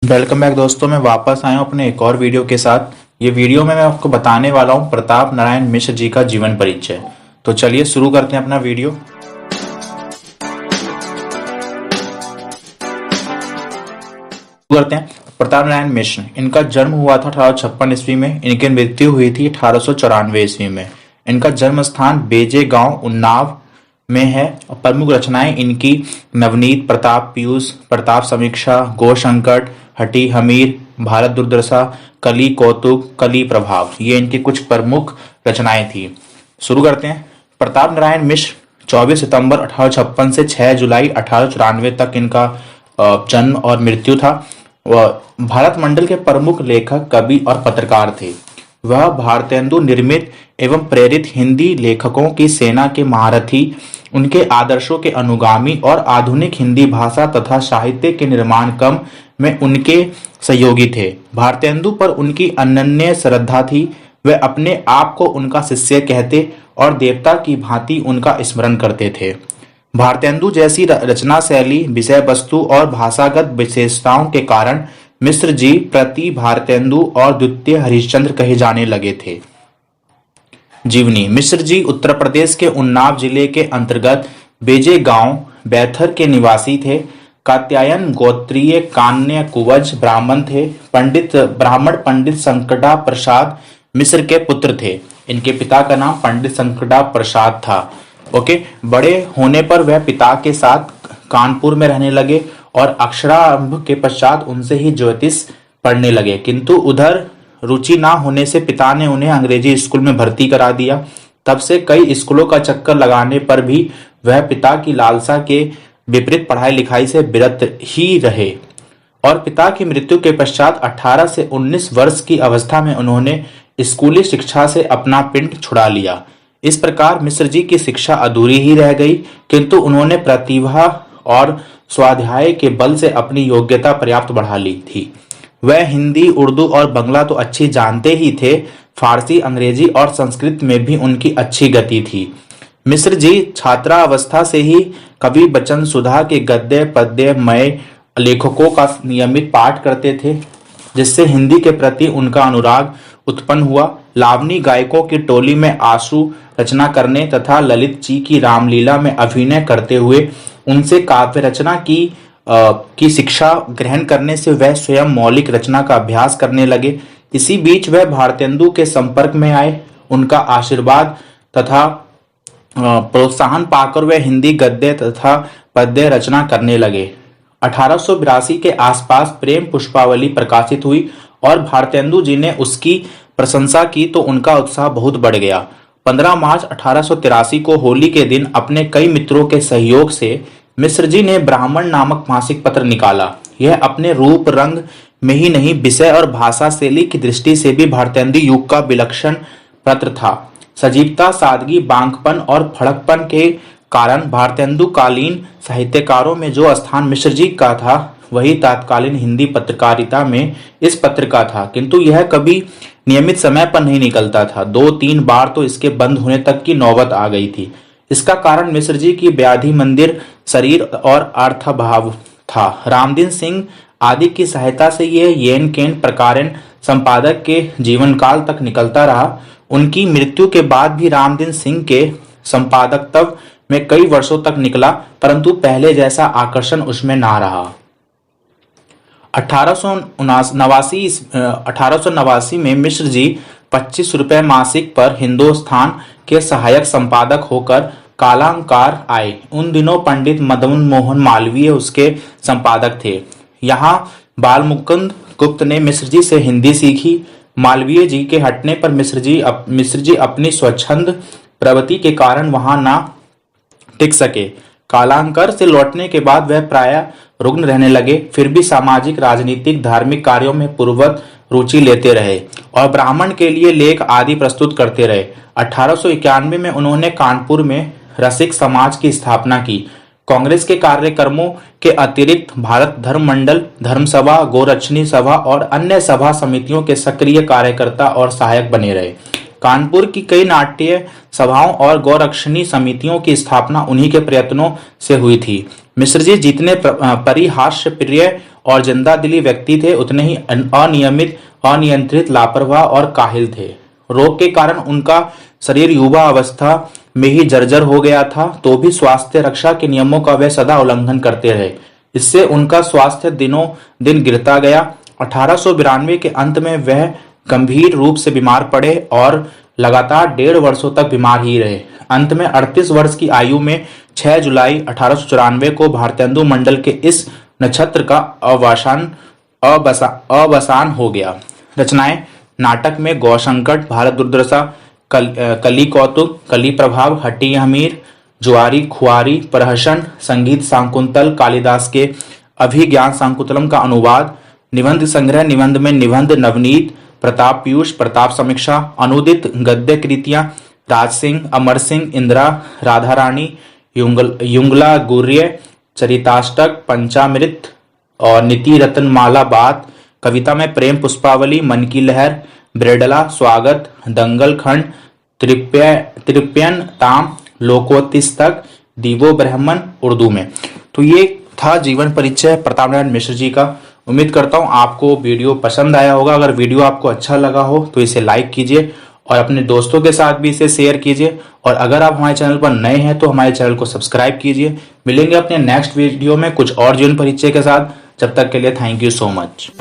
Welcome back दोस्तों। मैं वापस आया हूँ अपने एक और वीडियो के साथ। ये वीडियो में मैं आपको बताने वाला हूँ प्रताप नारायण मिश्र जी का जीवन परिचय। तो चलिए शुरू करते हैं अपना वीडियो। शुरू करते हैं। प्रताप नारायण मिश्र, इनका जन्म हुआ था 1856 ईस्वी में। इनकी मृत्यु हुई थी 1894 ईस्वी में। इनका जन्म स्थान बेजे गांव उन्नाव में है। प्रमुख रचनाएं इनकी नवनीत, प्रताप पीयूष, प्रताप समीक्षा, गो संकट, हटी हमीर, भारत दुर्दशा, कली कौतुक, कली प्रभाव, ये इनकी कुछ प्रमुख रचनाएं थी। शुरू करते हैं। प्रताप नारायण मिश्र 24 सितंबर 1856 से 6 जुलाई 1894 तक इनका जन्म और मृत्यु था। वह भारत मंडल के प्रमुख लेखक, कवि और पत्रकार थे। वह भारतेंदु निर्मित एवं प्रेरित हिंदी लेखकों की सेना के महारथी, उनके आदर्शों के अनुगामी और आधुनिक हिंदी भाषा तथा साहित्य के निर्माण क्रम में उनके सहयोगी थे। भारतेंदु पर उनकी अनन्य श्रद्धा थी। वे अपने आप को उनका शिष्य कहते और देवता की भांति उनका स्मरण करते थे। भारतेंदु जैसी रचना शैली, विषय वस्तु और भाषागत विशेषताओं के कारण मिश्र जी प्रति भारतेंदु और द्वितीय हरिश्चंद्र कहे जाने लगे थे। जीवनी। मिश्र जी उत्तर प्रदेश के उन्नाव जिले के अंतर्गत बेजे गांव बैथर के निवासी थे। कात्यायन गोत्रीय कान्य कुवज ब्राह्मण थे। पंडित संकटा प्रसाद मिश्र के पुत्र थे। इनके पिता का नाम पंडित संकटा प्रसाद था। ओके। बड़े होने पर वह पिता के साथ कानपुर में रहने लगे और अक्षरारंभ के पश्चात उनसे ही ज्योतिष पढ़ने लगे, किंतु उधर रुचि ना होने से पिता ने उन्हें अंग्रेजी स्कूल में भर्ती करा दिया। तब से कई स्कूलों का चक्कर लगाने पर भी वह पिता की लालसा के विपरीत पढ़ाई लिखाई से विरत ही रहे और पिता की मृत्यु के पश्चात 18 से 19 वर्ष की अवस्था में उन्होंने स्कूली शिक्षा से अपना पिंड छुड़ा लिया। इस प्रकार मिश्र जी की शिक्षा अधूरी ही रह गई, किंतु उन्होंने प्रतिभा और स्वाध्याय के बल से अपनी योग्यता पर्याप्त बढ़ा ली थी। वह हिंदी, उर्दू और बंगला तो अच्छी जानते ही थे, फारसी, अंग्रेजी और संस्कृत में भी उनकी अच्छी गति थी। मिश्र जी छात्रावस्था से ही कवि बचन सुधा के गद्य पद्यमय लेखकों का नियमित पाठ करते थे, जिससे हिंदी के प्रति उनका अनुराग उत्पन्न हुआ। लावनी गायकों की टोली में आशु रचना करने तथा ललित जी की रामलीला में अभिनय करते हुए उनसे काव्य रचना की शिक्षा ग्रहण करने से वह स्वयं मौलिक रचना का अभ्यास करने लगे। इसी बीच वह भारतेंदु के संपर्क में आए। उनका आशीर्वाद तथा प्रोत्साहन पाकर वह हिंदी गद्य तथा पद्य रचना करने लगे। 1882 के आसपास प्रेम पुष्पावली प्रकाशित हुई और भारतेंदु जी ने उसकी प्रशंसा की तो उनका उत्साह बहुत बढ़ गया। 15 मार्च 1883 को होली के दिन अपने कई मित्रों के सहयोग से मिश्र जी ने ब्राह्मण नामक मासिक पत्र निकाला। यह अपने रूप रंग में ही नहीं, विषय और भाषा शैली की दृष्टि से भी भारतेंदु युग का विलक्षण पत्र था। सजीवता, सादगी, बांकपन और फड़कपन के कारण भारतेंदु कालीन साहित्यकारों में जो स्थान मिश्र जी का था, वही तत्कालीन हिंदी पत्रकारिता में इस पत्र का था, किंतु यह कभी नियमित समय पर नहीं निकलता था। 2-3 बार तो इसके बंद होने तक की नौबत आ गई थी। इसका कारण मिश्र जी की व्याधि, मंदिर, शरीर और अर्थाभाव था। रामदीन सिंह आदि की सहायता से यह येन केन प्रकारण संपादक के जीवन काल तक निकलता रहा। उनकी मृत्यु के बाद भी रामदीन सिंह के संपादकत्व में कई वर्षों तक निकला, परंतु पहले जैसा आकर्षण उसमें ना रहा। 1889 में मिश्र जी 25 रुपए मासिक पर हिंदुस्तान के सहायक संपादक होकर कालांकार आए। उन दिनों पंडित मदन मोहन मालवीय उसके संपादक थे। यहाँ बालमुकुंद गुप्त ने मिश्र जी से हिंदी सीखी। मालवीय जी के हटने पर मिश्र जी अपनी स्वच्छंद प्रवृत्ति के कारण वहां ना टिक सके। कालांकर से लौटने के बाद वह प्रायः रुग्ण रहने लगे, फिर भी सामाजिक, राजनीतिक, धार्मिक कार्यों में पूर्ववत रुचि लेते रहे और ब्राह्मण के लिए लेख आदि प्रस्तुत करते रहे। 1891 में उन्होंने कानपुर में रसिक समाज की स्थापना की। कांग्रेस के कार्यक्रमों के अतिरिक्त भारत धर्म मंडल, धर्म सभा, गोरक्षणी सभा और अन्य सभा समितियों के सक्रिय कार्यकर्ता और सहायक बने रहे। कानपुर की कई नाट्य सभाओं और गौरक्षणी समितियों की स्थापना उन्हीं के प्रयत्नों से हुई थी। मिश्र जी जितने परिहास्य प्रिय और जिंदादिली व्यक्ति थे, उतने ही अनियमित, अनियंत्रित, लापरवाह और काहिल थे। रोग के कारण उनका शरीर युवा अवस्था में ही जर्जर हो गया था, तो भी स्वास्थ्य रक्षा के नियमों का वे सदा उल्लंघन करते रहे। इससे उनका स्वास्थ्य दिनों दिन गिरता गया। 1892 के अंत में वह गंभीर रूप से बीमार पड़े और लगातार 1.5 वर्षों तक बीमार ही रहे। अंत में 38 वर्ष की आयु में 6 जुलाई 1894 को भारतेंदु मंडल के इस नक्षत्र का अवसान हो गया। रचनाएं: नाटक में गौसंकट, भारत दुर्दशा, कली कौतुक, कली प्रभाव, हट्टी हमीर, जुआरी खुआरी, प्रहसन, संगीत शाकुंतल, कालिदास के अभिज्ञान शाकुंतलम का अनुवाद, निबंध संग्रह, निबंध में निबंध, नवनीत, प्रताप पीयूष, प्रताप समीक्षा, अनुदित गद्य कृतियां, राज सिंह, अमर सिंह, इंदिरा, राधा रानी, युंगला गुर्य, चरिताष्टक, पंचामृत और नीति रत्नमाला बात, कविता में प्रेम पुष्पावली, मन की लहर, ब्रेडला, स्वागत, दंगल खंड, त्रिप्यन ताम, लोकोत्तिस्तक, दीवो ब्राह्मण उर्दू में। तो ये था जीवन परिचय प्रताप नारायण मिश्र जी का। उम्मीद करता हूँ आपको वीडियो पसंद आया होगा। अगर वीडियो आपको अच्छा लगा हो तो इसे लाइक कीजिए और अपने दोस्तों के साथ भी इसे शेयर कीजिए। और अगर आप हमारे चैनल पर नए हैं तो हमारे चैनल को सब्सक्राइब कीजिए। मिलेंगे अपने नेक्स्ट वीडियो में कुछ और जीवन परिचय के साथ। जब तक के लिए थैंक यू सो मच।